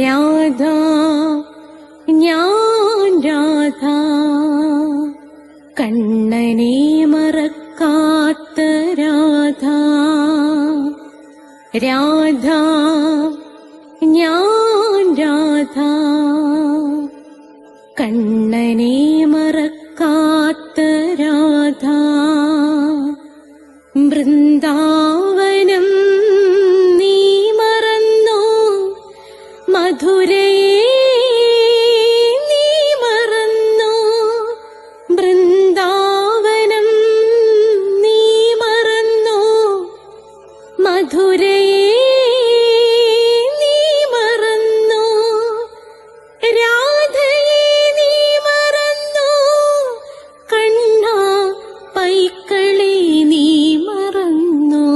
രാധ ഞാൻ രാധ, കണ്ണനെ മറക്കാത്ത രാധ. രാധ ഞാൻ രാധ, കണ്ണനെ മറക്കാത്ത രാധ. വൃന്ദാവനം നീ മറന്നോ, മധുരയെ നീ മറന്നോ. വൃന്ദാവനം നീ മറന്നോ, മധുരയെ നീ മറന്നോ. രാധയെ നീ മറന്നോ, കണ്ണാ പൈക്കളെ നീ മറന്നോ.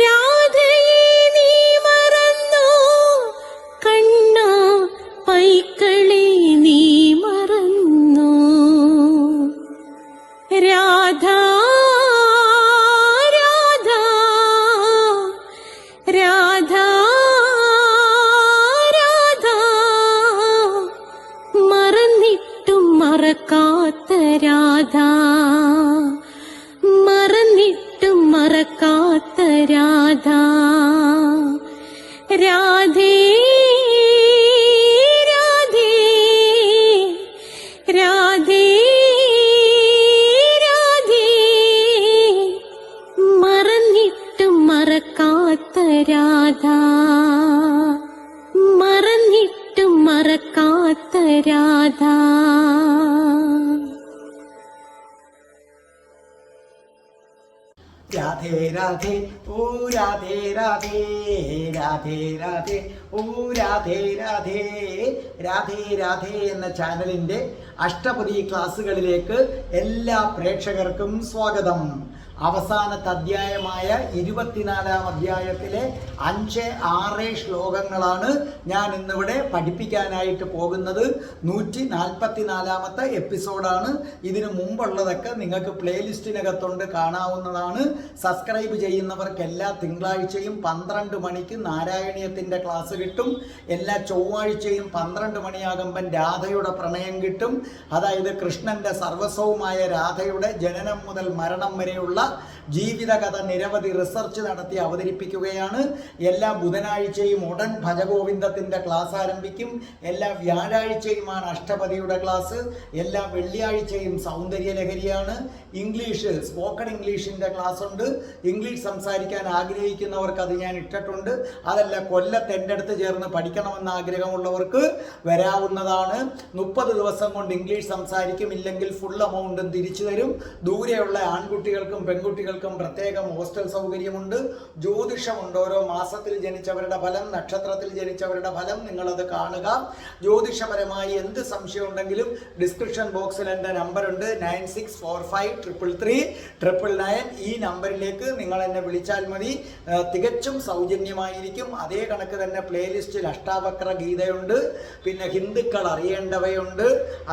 രാധയെ നീ മറന്നോ, കണ്ണാ പൈക്കളെ നീ മറന്നോ. രാധ രാധ രാധ രാധ, മറന്നിട്ടും മറക്കാത്ത രാധ, മറന്നിട്ടും മറക്കാത്ത രാധ. രാധേ രാധേ രാധേ രാധേ, മറന്നിട്ടും മറക്കാത്ത രാധ, മറന്നിട്ടും മറക്കാത്ത രാധ. രാധേ രാധേ ഓ രാധേ രാധേ, രാധേ രാധേ ഓ രാധേ രാധേ. രാധേ രാധേ എന്ന ചാനലിൻ്റെ അഷ്ടപതി ക്ലാസ്സുകളിലേക്ക് എല്ലാ പ്രേക്ഷകർക്കും സ്വാഗതം. അവസാനത്തെ അധ്യായമായ 24-ാം അധ്യായത്തിലെ 5, 6 ശ്ലോകങ്ങളാണ് ഞാൻ ഇന്നിവിടെ പഠിപ്പിക്കാനായിട്ട് പോകുന്നത്. 144-ാമത്തെ എപ്പിസോഡാണ്. ഇതിനു മുമ്പുള്ളതൊക്കെ നിങ്ങൾക്ക് പ്ലേലിസ്റ്റിനകത്തുണ്ട്, കാണാവുന്നതാണ്. സബ്സ്ക്രൈബ് ചെയ്യുന്നവർക്ക് എല്ലാ തിങ്കളാഴ്ചയും 12 മണിക്ക് നാരായണീയത്തിൻ്റെ ക്ലാസ് കിട്ടും. എല്ലാ ചൊവ്വാഴ്ചയും 12 മണിയാകുമ്പം രാധയുടെ പ്രണയം കിട്ടും. അതായത് കൃഷ്ണൻ്റെ സർവസ്വവുമായ രാധയുടെ ജനനം മുതൽ മരണം വരെയുള്ള ജീവിതകഥ നിരവധി റിസർച്ച് നടത്തി അവതരിപ്പിക്കുകയാണ്. എല്ലാ ബുധനാഴ്ചയും ഉടൻ ഭജഗോവിന്ദത്തിൻ്റെ ക്ലാസ് ആരംഭിക്കും. എല്ലാ വ്യാഴാഴ്ചയുമാണ് അഷ്ടപതിയുടെ ക്ലാസ്. എല്ലാ വെള്ളിയാഴ്ചയും സൗന്ദര്യലഹരിയാണ്. ഇംഗ്ലീഷ്, സ്പോക്കൺ ഇംഗ്ലീഷിൻ്റെ ക്ലാസ് ഉണ്ട്. ഇംഗ്ലീഷ് സംസാരിക്കാൻ ആഗ്രഹിക്കുന്നവർക്ക് അത് ഞാൻ ഇട്ടിട്ടുണ്ട്. അതല്ല, കൊല്ലത്ത് എൻ്റെ അടുത്ത് ചേർന്ന് പഠിക്കണമെന്ന് ആഗ്രഹമുള്ളവർക്ക് വരാവുന്നതാണ്. 30 ദിവസം കൊണ്ട് ഇംഗ്ലീഷ് സംസാരിക്കും. ഇല്ലെങ്കിൽ ഫുൾ എമൗണ്ടും തിരിച്ചു തരും. ദൂരെയുള്ള ആൺകുട്ടികൾക്കും പെൺകുട്ടികൾക്കും പ്രത്യേകം ഹോസ്റ്റൽ സൗകര്യമുണ്ട്. ജ്യോതിഷമുണ്ട്. ഓരോ മാസത്തിൽ ജനിച്ചവരുടെ ഫലം, നക്ഷത്രത്തിൽ ജനിച്ചവരുടെ ഫലം നിങ്ങളത് കാണുക. ജ്യോതിഷപരമായി എന്ത് സംശയം ഉണ്ടെങ്കിലും ഡിസ്ക്രിപ്ഷൻ ബോക്സിൽ എൻ്റെ നമ്പറുണ്ട്, 9645333999. ഈ നമ്പറിലേക്ക് നിങ്ങൾ എന്നെ വിളിച്ചാൽ മതി. തികച്ചും സൗജന്യമായിരിക്കും. അതേ കണക്ക് തന്നെ പ്ലേലിസ്റ്റിൽ അഷ്ടാവക്ര ഗീതയുണ്ട്, പിന്നെ ഹിന്ദുക്കൾ അറിയേണ്ടവയുണ്ട്.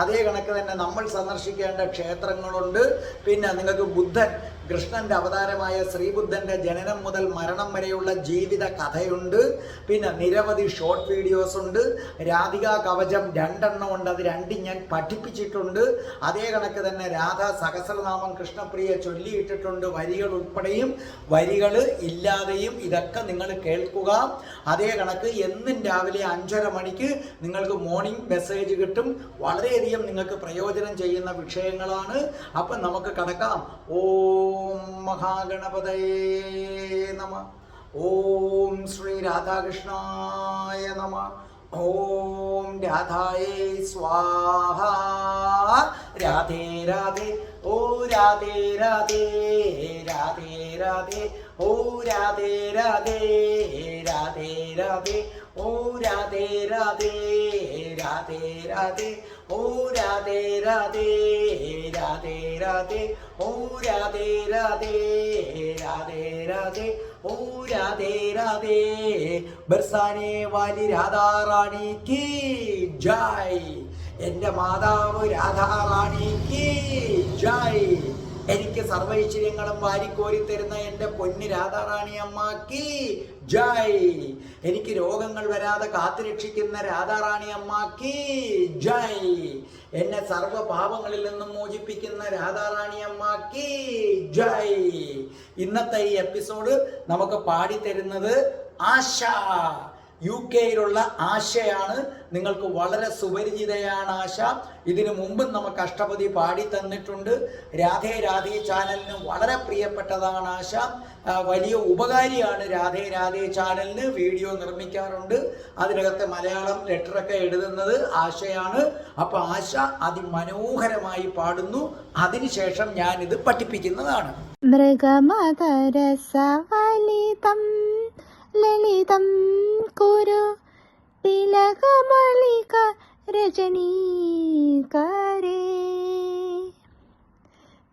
അതേ കണക്ക് തന്നെ നമ്മൾ സന്ദർശിക്കേണ്ട ക്ഷേത്രങ്ങളുണ്ട്. പിന്നെ നിങ്ങൾക്ക് ബുദ്ധൻ, കൃഷ്ണൻ്റെ അവതാരമായ ശ്രീബുദ്ധൻ്റെ ജനനം മുതൽ മരണം വരെയുള്ള ജീവിത കഥയുണ്ട്. പിന്നെ നിരവധി ഷോർട്ട് വീഡിയോസ് ഉണ്ട്. രാധികാ കവചം 2 എണ്ണം ഉണ്ട്. അത് 2 ഞാൻ പഠിപ്പിച്ചിട്ടുണ്ട്. അതേ കണക്ക് തന്നെ രാധാ സഹസ്രനാമം കൃഷ്ണപ്രിയ ചൊല്ലിയിട്ടിട്ടുണ്ട്, വരികൾ ഉൾപ്പെടെയും വരികൾ ഇല്ലാതെയും. ഇതൊക്കെ നിങ്ങൾ കേൾക്കുക. അതേ കണക്ക് എന്നും രാവിലെ 5:30 മണിക്ക് നിങ്ങൾക്ക് മോർണിംഗ് മെസ്സേജ് കിട്ടും. വളരെയധികം നിങ്ങൾക്ക് പ്രയോജനം ചെയ്യുന്ന വിഷയങ്ങളാണ്. അപ്പം നമുക്ക് കടക്കാം. ഓം മഹാഗണപതയേ നമഃ. ഓം ശ്രീ രാധാകൃഷ്ണായ നമഃ. ഓം രാധായേ സ്വാഹ. രാധേ രാധേ ഓ രാധേ രാധേ, രാധേ രാധേ ഓ രാധേ രാധേ, രാധേ രാധേ ഓ രാധേ രാധേ, രാധേ രാധേ ഓ രാധേ രാധേ, രാധേ രാധേ ഓ രാധേ രാധേ, രാധേ രാധേ ഓ രാധേ രാധേ. ബർസാനെ വാലി രാധാറാണി കി ജയ്. എൻ്റെ മാതാവ് രാധാറാണി കി ജയ്. എനിക്ക് സർവൈശ്വര്യങ്ങളും വാരിക്കോരി തരുന്ന എൻ്റെ പൊന്നു രാധാറാണി അമ്മക്ക് ജയ്. എനിക്ക് രോഗങ്ങൾ വരാതെ കാത്തുരക്ഷിക്കുന്ന രാധാറാണി അമ്മക്ക് ജയ്. എന്നെ സർവ്വ പാപങ്ങളിൽ നിന്നും മോചിപ്പിക്കുന്ന രാധാറാണി അമ്മക്ക് ജയ്. ഇന്നത്തെ ഈ എപ്പിസോഡ് നമുക്ക് പാടിത്തരുന്നത് ആശ. UK-യിലുള്ള ആശയാണ്. നിങ്ങൾക്ക് വളരെ സുപരിചിതയാണ് ആശ. ഇതിനു മുമ്പും നമുക്ക് അഷ്ടപതി പാടി തന്നിട്ടുണ്ട്. രാധേ രാധേ ചാനലിന് വളരെ പ്രിയപ്പെട്ടതാണ് ആശ. വലിയ ഉപകാരിയാണ് രാധേ രാധേ ചാനലിന്. വീഡിയോ നിർമ്മിക്കാറുണ്ട്. അതിനകത്ത് മലയാളം ലെറ്ററൊക്കെ എഴുതുന്നത് ആശയാണ്. അപ്പൊ ആശ അതിമനോഹരമായി പാടുന്നു. അതിനുശേഷം ഞാനിത് പഠിപ്പിക്കുന്നതാണ്. മൃഗമതരസവലിതം ലളിതം കുരു തിലകമളിക രജനീകരേ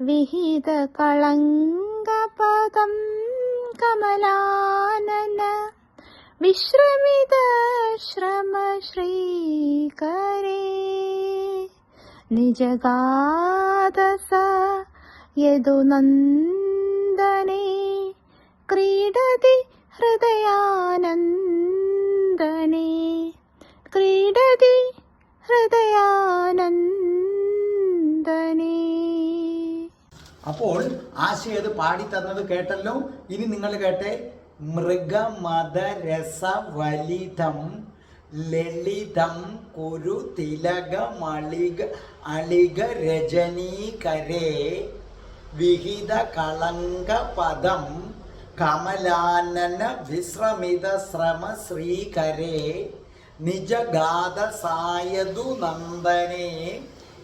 വിഹിത കളങ്കപദം കമലാനന വിശ്രമിത ശ്രമശ്രീകരേ നിജഗാദസ യദുനന്ദനേ ക്രീഡതി ഹൃദയാനന്ദനേ ക്രീഡതി ഹൃദയാനന്ദനേ. അപ്പോൾ ആശ അത് പാടി തന്നത് കേട്ടല്ലോ. ഇനി നിങ്ങൾ കേട്ടെ. മൃഗമദരസവലിതം ലളിതം കുരു തിലകമളിക അളിക രജനീകരേ വിഹിത കളങ്കപദം കമലാനന വിശ്രമിത ശ്രമ ശ്രീകരേ നിജഗാദസായതു നന്ദനേ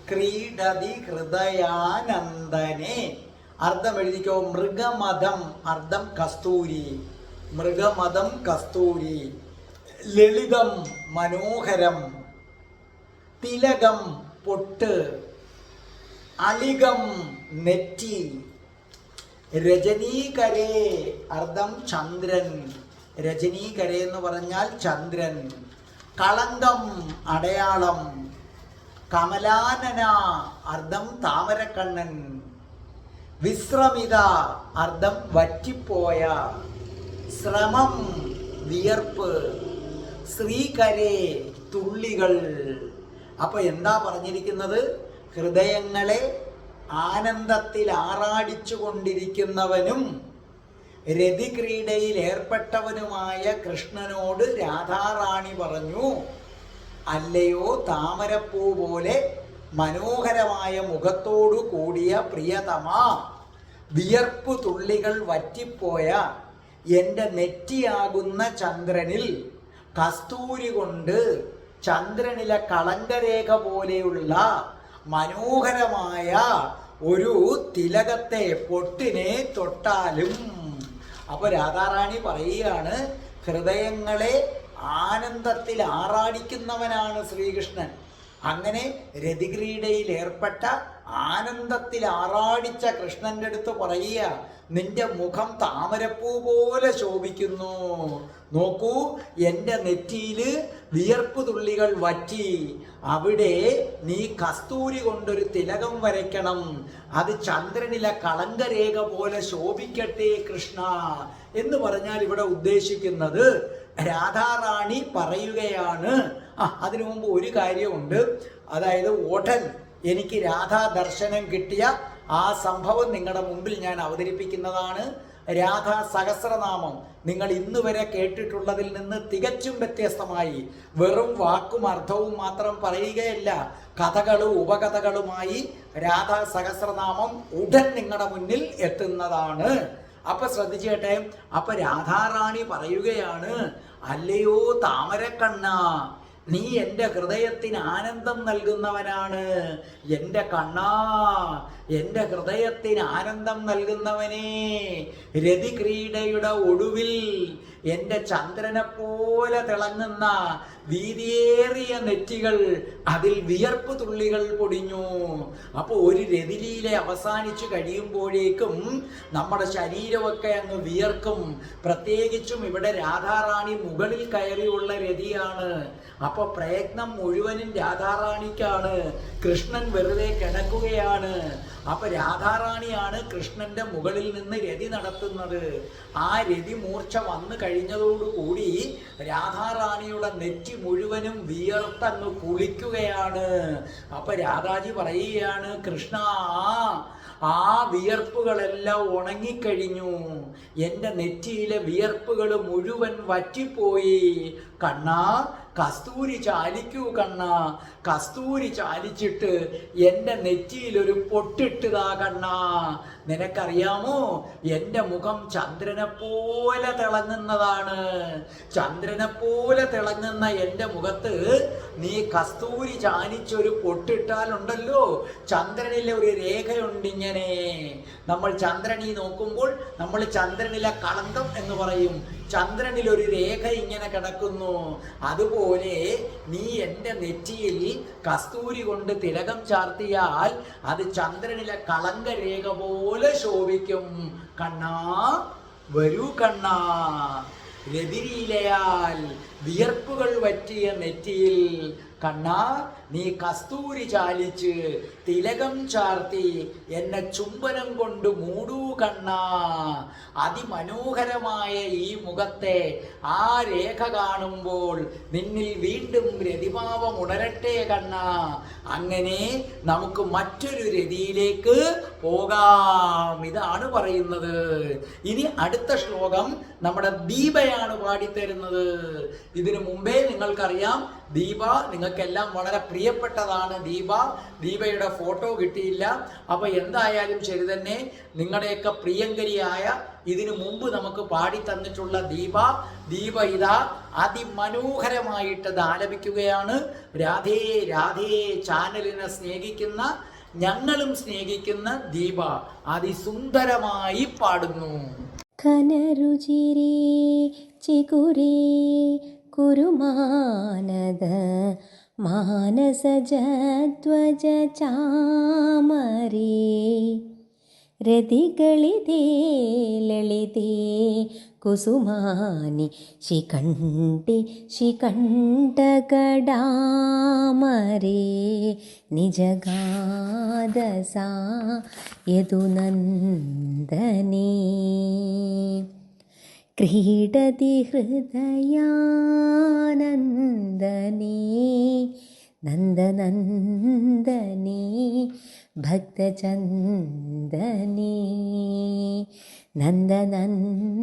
ക്രീഡതി ഹൃദയാനന്ദനേ. അർത്ഥം എഴുതിക്കോ. മൃഗമദം അർത്ഥം കസ്തൂരി. മൃഗമദം കസ്തൂരി. ലളിതം മനോഹരം. തിലകം പൊട്ട്. അളികം നെറ്റി. രജനീകരേ അർത്ഥം ചന്ദ്രൻ. രജനീകരേ എന്ന് പറഞ്ഞാൽ ചന്ദ്രൻ. കളങ്കം അടയാളം. കമലാനന അർത്ഥം താമരക്കണ്ണൻ. വിശ്രമിത അർത്ഥം വറ്റിപ്പോയ. ശ്രമം വിയർപ്പ്. ശ്രീകരേ തുള്ളികൾ. അപ്പൊ എന്താ പറഞ്ഞിരിക്കുന്നത്? ഹൃദയങ്ങളെ ആനന്ദത്തിൽ ആറാടിച്ചു കൊണ്ടിരിക്കുന്നവനും രതിക്രീഡയിൽ ഏർപ്പെട്ടവനുമായ കൃഷ്ണനോട് രാധാറാണി പറഞ്ഞു, അല്ലയോ താമരപ്പൂ പോലെ മനോഹരമായ മുഖത്തോടു കൂടിയ പ്രിയതമാ, വിയർപ്പു തുള്ളികൾ വറ്റിപ്പോയ എൻ്റെ നെറ്റിയാകുന്ന ചന്ദ്രനിൽ കസ്തൂരി കൊണ്ട് ചന്ദ്രനിലെ കളങ്കരേഖ പോലെയുള്ള മനോഹരമായ ഒരു തിലകത്തെ പൊട്ടിനെ തൊട്ടാലും. അപ്പൊ രാധാറാണി പറയുകയാണ്, ഹൃദയങ്ങളെ ആനന്ദത്തിൽ ആറാടിക്കുന്നവനാണ് ശ്രീകൃഷ്ണൻ. അങ്ങനെ രതിക്രീഡയിൽ ഏർപ്പെട്ട ആനന്ദത്തിൽ ആറാടിച്ച കൃഷ്ണന്റെ അടുത്ത് പറയുക, നിന്റെ മുഖം താമരപ്പൂ പോലെ ശോഭിക്കുന്നു. നോക്കൂ, എൻ്റെ നെറ്റിയില് വിയർപ്പ് തുള്ളികൾ വറ്റി. അവിടെ നീ കസ്തൂരി കൊണ്ടൊരു തിലകം വരയ്ക്കണം. അത് ചന്ദ്രനിലെ കളങ്കരേഖ പോലെ ശോഭിക്കട്ടെ കൃഷ്ണ എന്ന് പറഞ്ഞാൽ ഇവിടെ ഉദ്ദേശിക്കുന്നത് രാധാറാണി പറയുകയാണ്. അതിനു മുമ്പ് ഒരു കാര്യമുണ്ട്. അതായത് ഉടൻ എനിക്ക് രാധാ ദർശനം കിട്ടിയ ആ സംഭവം നിങ്ങളുടെ മുമ്പിൽ ഞാൻ അവതരിപ്പിക്കുന്നതാണ്. രാധാ സഹസ്രനാമം നിങ്ങൾ ഇന്ന് വരെ കേട്ടിട്ടുള്ളതിൽ നിന്ന് തികച്ചും വ്യത്യസ്തമായി വെറും വാക്കും അർത്ഥവും മാത്രം പറയുകയല്ല, കഥകളും ഉപകഥകളുമായി രാധാ സഹസ്രനാമം ഉടൻ നിങ്ങളുടെ മുന്നിൽ എത്തുന്നതാണ്. അപ്പൊ ശ്രദ്ധിച്ചേട്ടെ. അപ്പൊ രാധാറാണി പറയുകയാണ്, അല്ലയോ താമരക്കണ്ണ, നീ എൻ്റെ ഹൃദയത്തിന് ആനന്ദം നൽകുന്നവനാണ്. എൻ്റെ കണ്ണാ, എൻ്റെ ഹൃദയത്തിന് ആനന്ദം നൽകുന്നവനേ, രതിക്രീഡയുടെ ഒടുവിൽ എൻ്റെ ചന്ദ്രനെ പോലെ തിളങ്ങുന്ന വീതിയേറിയ നെറ്റികൾ, അതിൽ വിയർപ്പ് തുള്ളികൾ പൊടിഞ്ഞു. അപ്പോൾ ഒരു രതിലീല അവസാനിച്ചു കഴിയുമ്പോഴേക്കും നമ്മുടെ ശരീരമൊക്കെ അങ്ങ് വിയർക്കും. പ്രത്യേകിച്ചും ഇവിടെ രാധാറാണി മുകളിൽ കയറിയുള്ള രതിയാണ്. അപ്പൊ പ്രയത്നം മുഴുവനും രാധാറാണിക്കാണ്. കൃഷ്ണൻ വെറുതെ കിടക്കുകയാണ്. അപ്പൊ രാധാറാണിയാണ് കൃഷ്ണന്റെ മുകളിൽ നിന്ന് രതി നടത്തുന്നത്. ആ രതി മൂർച്ച വന്നു കഴിഞ്ഞതോടുകൂടി രാധാറാണിയുടെ നെറ്റി മുഴുവനും വിയർത്തങ്ങ് കുളിക്കുകയാണ്. അപ്പൊ രാധാജി പറയുകയാണ്, കൃഷ്ണ ആ വിയർപ്പുകളെല്ലാം ഉണങ്ങിക്കഴിഞ്ഞു, എൻ്റെ നെറ്റിയിലെ വിയർപ്പുകൾ മുഴുവൻ വറ്റിപ്പോയി. കണ്ണാ കസ്തൂരി ചാലിക്കൂ കണ്ണാ, കസ്തൂരി ചാലിച്ചിട്ട് എൻ്റെ നെറ്റിയിലൊരു പൊട്ടിട്ടുതാ കണ്ണാ. നിനക്കറിയാമോ, എൻ്റെ മുഖം ചന്ദ്രനെ പോലെ തിളങ്ങുന്നതാണ്. ചന്ദ്രനെ പോലെ തിളങ്ങുന്ന എൻ്റെ മുഖത്ത് നീ കസ്തൂരി ചാലിച്ചൊരു പൊട്ടിട്ടാലുണ്ടല്ലോ, ചന്ദ്രനിലെ ഒരു രേഖയുണ്ട് ഇങ്ങനെ. നമ്മൾ ചന്ദ്രനെ നോക്കുമ്പോൾ നമ്മൾ ചന്ദ്രനിലെ കളങ്കം എന്ന് പറയും. ചന്ദ്രനിലൊരു രേഖ ഇങ്ങനെ കിടക്കുന്നു. അതുപോലെ നീ എൻ്റെ നെറ്റിയിൽ കസ്തൂരി കൊണ്ട് തിലകം ചാർത്തിയാൽ അത് ചന്ദ്രനിലെ കളങ്ക രേഖ പോലെ ശോഭിക്കും. കണ്ണാ വരൂ കണ്ണാ, രതിരീലയാൽ വിയർപ്പുകൾ വറ്റിയ നെറ്റിയിൽ കണ്ണാ നീ കസ്തൂരി ചാലിച്ച് തിലകം ചാർത്തി എന്നെ ചുംബനം കൊണ്ട് മൂടൂ കണ്ണാ. അതിമനോഹരമായ ഈ മുഖത്തെ ആ രേഖ കാണുമ്പോൾ നിന്നിൽ വീണ്ടും രതിഭാവം ഉണരട്ടെ കണ്ണാ. അങ്ങനെ നമുക്ക് മറ്റൊരു രതിയിലേക്ക് പോകാം. ഇതാണ് പറയുന്നത്. ഇനി അടുത്ത ശ്ലോകം നമ്മുടെ ദീപയാണ് പാടിത്തരുന്നത്. ഇതിനു മുമ്പേ നിങ്ങൾക്കറിയാം, ദീപ നിങ്ങൾക്കെല്ലാം വളരെ പ്രിയപ്പെട്ടതാണ്. ദീപയുടെ ഫോട്ടോ കിട്ടിയില്ല. അപ്പൊ എന്തായാലും ശരി തന്നെ, നിങ്ങളുടെയൊക്കെ പ്രിയങ്കരിയായ ഇതിനു മുമ്പ് നമുക്ക് പാടി തന്നിട്ടുള്ള ദീപ ഇതാ അതിമനോഹരമായിട്ട് ആലപിക്കുകയാണ്. രാധേ രാധേ ചാനലിനെ സ്നേഹിക്കുന്ന ഞങ്ങളും സ്നേഹിക്കുന്ന ദീപ അതിസുന്ദരമായി പാടുന്നു. ഘനരുചിരേ ചിഗുരേ കുരുമാനദ മാനസജധ്വജ ചാമരേ രതികളിതേ ലളിതേ കുസുമാനി ശിഖണ്ഡി ശിഖണ്ഡകടാമരേ നിജഗാദസാ യദുനന്ദനേ ക്രീഡതി ഹൃദയാനന്ദനേ നന്ദനന്ദനേ ഭക്തചന്ദനേ നന്ദനന്ദനേ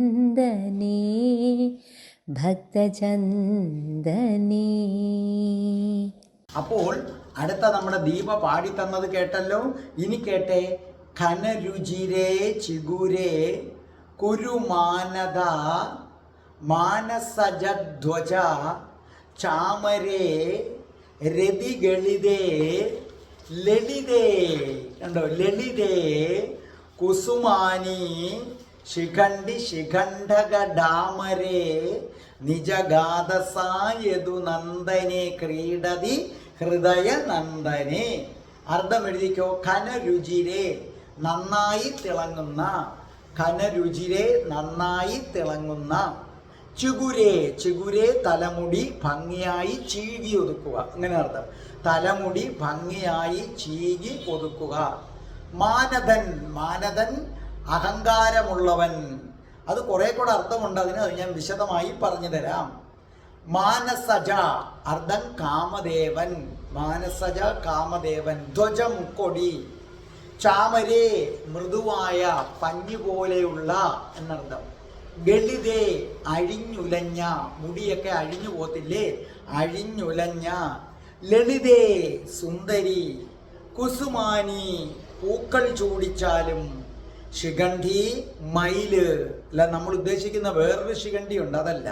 ഭക്തചന്ദനേ. അപ്പോൾ അടുത്ത നമ്മുടെ ദീപ പാടി തന്നത് കേട്ടല്ലോ. ഇനി കേട്ടെ. ഘനരുചിരേ ചിഗുരേ കുരുമാനദ മാനസജധ്വജ ചാമരേ രതിഗളിതേ ലളിതേ. കണ്ടോ, ലളിതേ കുസുമാനി ശിഖണ്ഡി ശിഖണ്ഡകടാമരേ നിജഗാദസായതു നന്ദനെ ക്രീഡതി ഹൃദയ നന്ദനെ. അർത്ഥം എഴുതിക്കോ. ഘനരുചിരേ നന്നായി തിളങ്ങുന്ന, ഘനരുചിരേ നന്നായി തിളങ്ങുന്ന, ചിഗുരേ ചിഗുരേ തലമുടി ഭംഗിയായി ചീകി ഒതുക്കുക, അങ്ങനെ അർത്ഥം. തലമുടി ഭംഗിയായി ചീകി ഒതുക്കുക. മാനദൻ മാനദൻ അഹങ്കാരമുള്ളവൻ. അത് കുറെ കൂടെ അർത്ഥമുണ്ട്, അതിന് അത് ഞാൻ വിശദമായി പറഞ്ഞു തരാം. മാനസജ അർത്ഥം കാമദേവൻ. മാനസജ കാമദേവൻ. ധ്വജം കൊടി. ചാമരേ മൃദുവായ പഞ്ഞു പോലെയുള്ള എന്നർത്ഥം. ഗളിതേ അഴിഞ്ഞുലഞ്ഞ, മുടിയൊക്കെ അഴിഞ്ഞു പോത്തില്ലേ, അഴിഞ്ഞുലഞ്ഞ. ലളിതേ സുന്ദരി. കുസുമാനി പൂക്കൾ ചൂടിച്ചാലും. ശിഖണ്ഡി മയില് അല്ല, നമ്മൾ ഉദ്ദേശിക്കുന്ന വേറൊരു ശിഖണ്ഡി ഉണ്ട്, അതല്ല.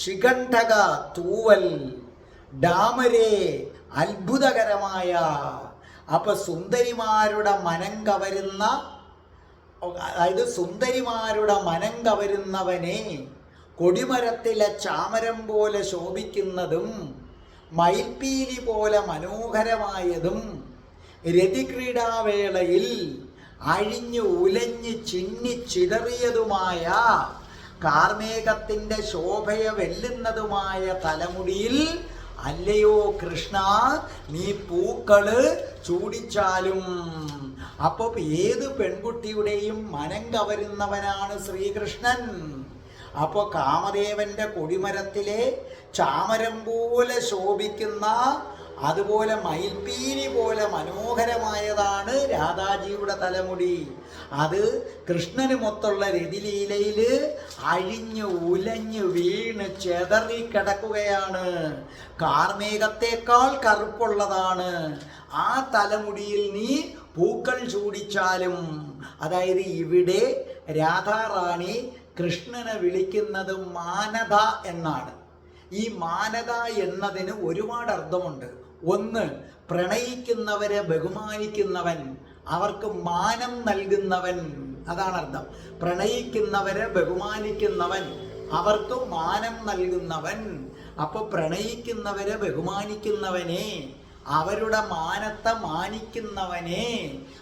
ശിഖണ്ഡക തൂവൽ. ഡാമരേ അത്ഭുതകരമായ. അപ്പൊ സുന്ദരിമാരുടെ മനം കവരുന്ന, അതായത് സുന്ദരിമാരുടെ മനം കവരുന്നവനെ, കൊടിമരത്തിലെ ചാമരം പോലെ ശോഭിക്കുന്നതും മയിൽപ്പീലി പോലെ മനോഹരമായതും രതിക്രീഡാവേളയിൽ അഴിഞ്ഞു ഉലഞ്ഞ് ചിന്നിച്ചിതറിയതുമായ കാർമേഘത്തിൻ്റെ ശോഭയെ വെല്ലുന്നതുമായ തലമുടിയിൽ അല്ലയോ കൃഷ്ണ നീ പൂക്കള് ചൂടിച്ചാലും. അപ്പൊ ഏത് പെൺകുട്ടിയുടെയും മനം കവരുന്നവനാണ് ശ്രീകൃഷ്ണൻ. അപ്പൊ കാമദേവന്റെ കൊടിമരത്തിലെ ചാമരം പോലെ ശോഭിക്കുന്ന, അതുപോലെ മയിൽപ്പീലി പോലെ മനോഹരമായതാണ് രാധാജിയുടെ തലമുടി. അത് കൃഷ്ണന് മൊത്തമുള്ള രതിലീലയില് അഴിഞ്ഞു ഉലഞ്ഞു വീണ് ചെതറി കിടക്കുകയാണ്. കാർമേഘത്തേക്കാൾ കറുപ്പുള്ളതാണ്. ആ തലമുടിയിൽ നീ പൂക്കൾ ചൂടിച്ചാലും, അതായത് ഇവിടെ രാധാറാണി കൃഷ്ണനെ വിളിക്കുന്നത് മാനത എന്നാണ്. ഈ മാനത എന്നതിന് ഒരുപാട് അർത്ഥമുണ്ട്. ഒന്ന്, പ്രണയിക്കുന്നവരെ ബഹുമാനിക്കുന്നവൻ, അവർക്ക് മാനം നൽകുന്നവൻ, അതാണ് അർത്ഥം. പ്രണയിക്കുന്നവരെ ബഹുമാനിക്കുന്നവൻ, അവർക്ക് മാനം നൽകുന്നവൻ. അപ്പൊ പ്രണയിക്കുന്നവരെ ബഹുമാനിക്കുന്നവനെ, അവരുടെ മാനത്തെ മാനിക്കുന്നവനെ,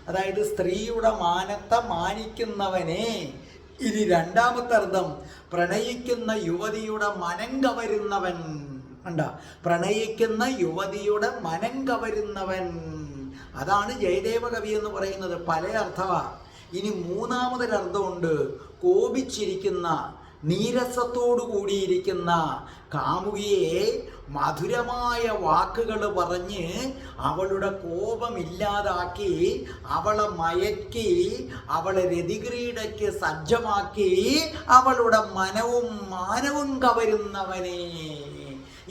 അതായത് സ്ത്രീയുടെ മാനത്തെ മാനിക്കുന്നവനെ. ഇനി രണ്ടാമത്തെ അർത്ഥം, പ്രണയിക്കുന്ന യുവതിയുടെ മനം കവരുന്നവൻ. കണ്ട, പ്രണയിക്കുന്ന യുവതിയുടെ മനം കവരുന്നവൻ, അതാണ് ജയദേവ കവി എന്ന് പറയുന്നത്. പല അർത്ഥമാ. ഇനി മൂന്നാമതൊരർത്ഥമുണ്ട്, കോപിച്ചിരിക്കുന്ന, നീരസത്തോടു കൂടിയിരിക്കുന്ന കാമുകിയെ മധുരമായ വാക്കുകൾ പറഞ്ഞ് അവളുടെ കോപമില്ലാതാക്കി, അവളെ മയക്കി, അവളെ രതിക്രീഡയ്ക്ക് സജ്ജമാക്കി, അവളുടെ മനവും മാനവും കവരുന്നവനെ.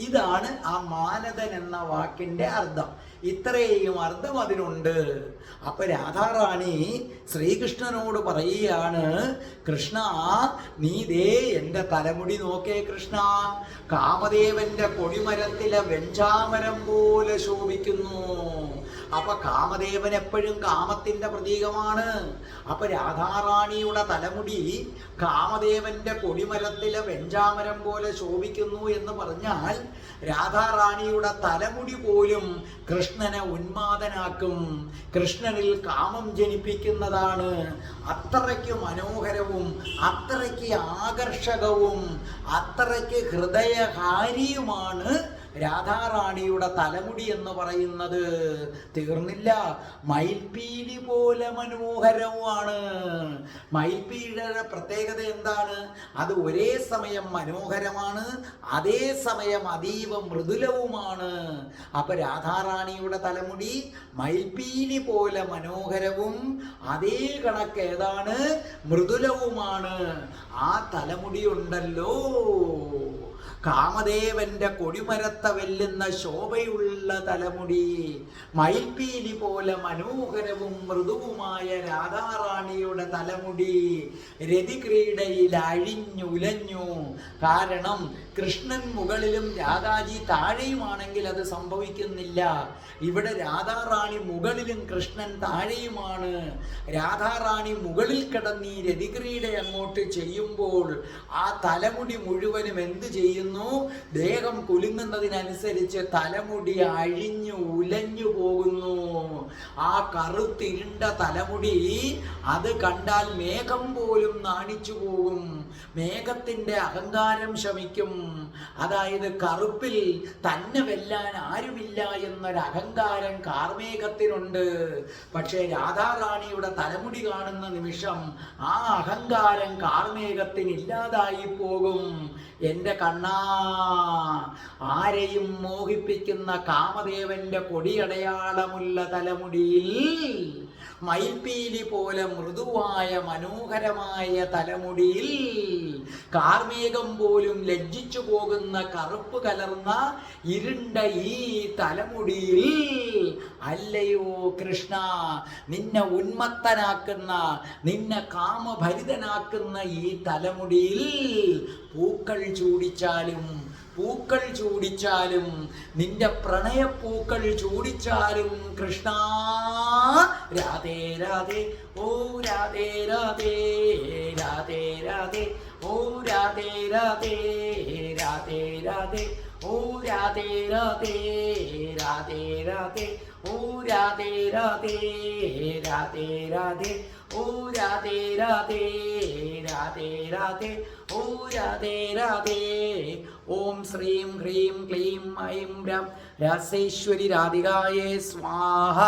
ഇതാണ് ആ മാനതൻ എന്ന വാക്കിന്റെ അർത്ഥം. ഇത്രയും അർത്ഥം അതിനുണ്ട്. അപ്പൊ രാധാറാണി ശ്രീകൃഷ്ണനോട് പറയുകയാണ്, കൃഷ്ണ നീ ദേ എൻ്റെ തലമുടി നോക്കേ കൃഷ്ണ, കാമദേവന്റെ കൊടിമരത്തിലെ വെഞ്ചാമരം പോലെ ശോഭിക്കുന്നു. അപ്പൊ കാമദേവൻ എപ്പോഴും കാമത്തിന്റെ പ്രതീകമാണ്. അപ്പൊ രാധാറാണിയുടെ തലമുടി കാമദേവന്റെ കൊടിമരത്തിലെ വെഞ്ചാമരം പോലെ ശോഭിക്കുന്നു എന്ന് പറഞ്ഞാൽ രാധാറാണിയുടെ തലമുടി പോലും കൃഷ്ണനെ ഉന്മാദനാക്കും, കൃഷ്ണനിൽ കാമം ജനിപ്പിക്കുന്നതാണ്. അത്രയ്ക്ക് മനോഹരവും അത്രയ്ക്ക് ആകർഷകവും അത്രയ്ക്ക് ഹൃദയഹാരിയുമാണ് രാധാറാണിയുടെ തലമുടി എന്ന് പറയുന്നത്. തീർന്നില്ല, മയിൽപ്പീലി പോലെ മനോഹരവുമാണ്. മയിൽപ്പീലിയുടെ പ്രത്യേകത എന്താണ്? അത് ഒരേ സമയം മനോഹരമാണ്, അതേ സമയം അതീവ മൃദുലവുമാണ്. അപ്പൊ രാധാറാണിയുടെ തലമുടി മയിൽപ്പീലി പോലെ മനോഹരവും അതേ കണക്ക് ഏതാണ് മൃദുലവുമാണ്. ആ തലമുടി ഉണ്ടല്ലോ, കാമദേവന്റെ കൊടിമരത്തെ വെല്ലുന്ന ശോഭയുള്ള തലമുടി, മയിൽപ്പീലി പോലെ മനോഹരവും മൃദുവുമായ രാധാറാണിയുടെ തലമുടി രതിക്രീഡയിൽ അഴിഞ്ഞുലഞ്ഞു. കാരണം കൃഷ്ണൻ മുകളിലും രാധാജി താഴെയുമാണെങ്കിൽ അത് സംഭവിക്കുന്നില്ല. ഇവിടെ രാധാറാണി മുകളിലും കൃഷ്ണൻ താഴെയുമാണ്. രാധാറാണി മുകളിൽ കിടന്ന് ഈ രതിക്രീഡ അങ്ങോട്ട് ചെയ്യുമ്പോൾ ആ തലമുടി മുഴുവനും എന്ത് ചെയ്യുന്നു? ദേഹം കുലുങ്ങുന്നതിനനുസരിച്ച് തലമുടി അഴിഞ്ഞു ഉലഞ്ഞു പോകുന്നു. ആ കറുത്തിരുണ്ട തലമുടി അത് കണ്ടാൽ മേഘം പോലും നാണിച്ചു പോകും. മേഘത്തിന്റെ അഹങ്കാരം ശമിക്കും. അതായത് കറുപ്പിൽ തന്നെ വെല്ലാൻ ആരുമില്ല എന്നൊരു അഹങ്കാരം കാർമേഘത്തിനുണ്ട്. പക്ഷേ രാധാറാണിയുടെ തലമുടി കാണുന്ന നിമിഷം ആ അഹങ്കാരം കാർമേഘത്തിന് ഇല്ലാതായി പോകും. എൻ്റെ കണ്ണാ, ആരെയും മോഹിപ്പിക്കുന്ന കാമദേവന്റെ കൊടിയടയാളമുള്ള തലമുടിയിൽ മയിൽപ്പീലി പോലെ മൃദുവായ മനോഹരമായ തലമുടിയിൽ കാർമേഘം പോലും ലജ്ജിച്ചു പോകുന്ന കറുപ്പ് കലർന്ന ഇരുണ്ട ഈ തലമുടിയിൽ അല്ലയോ കൃഷ്ണ, നിന്നെ ഉന്മത്തനാക്കുന്ന, നിന്നെ കാമഭരിതനാക്കുന്ന ഈ തലമുടിയിൽ പൂക്കൾ ചൂടിച്ചാലും, പൂക്കൾ ചൂടിച്ചാലും, നിന്റെ പ്രണയപ്പൂക്കൾ ചൂടിച്ചാലും കൃഷ്ണ, രാധേ രാധേ ഓ രാധേ രാധേ രാധേ രാധേ ഓ രാധേ രാധേ രാധേ രാധേ ഓ രാധേ രാധേ രാധേ രാധേ ഓ രാധേ രാധേ രാധേ രാധേ ഓ രാധേ രാധേ രാധേ രാധേ ഓ രാധേ രാധേ ഓം ശ്രീം ഹ്രീം ക്ലീം ഐം രം രാസേശ്വരി രാധികായേ സ്വാഹ.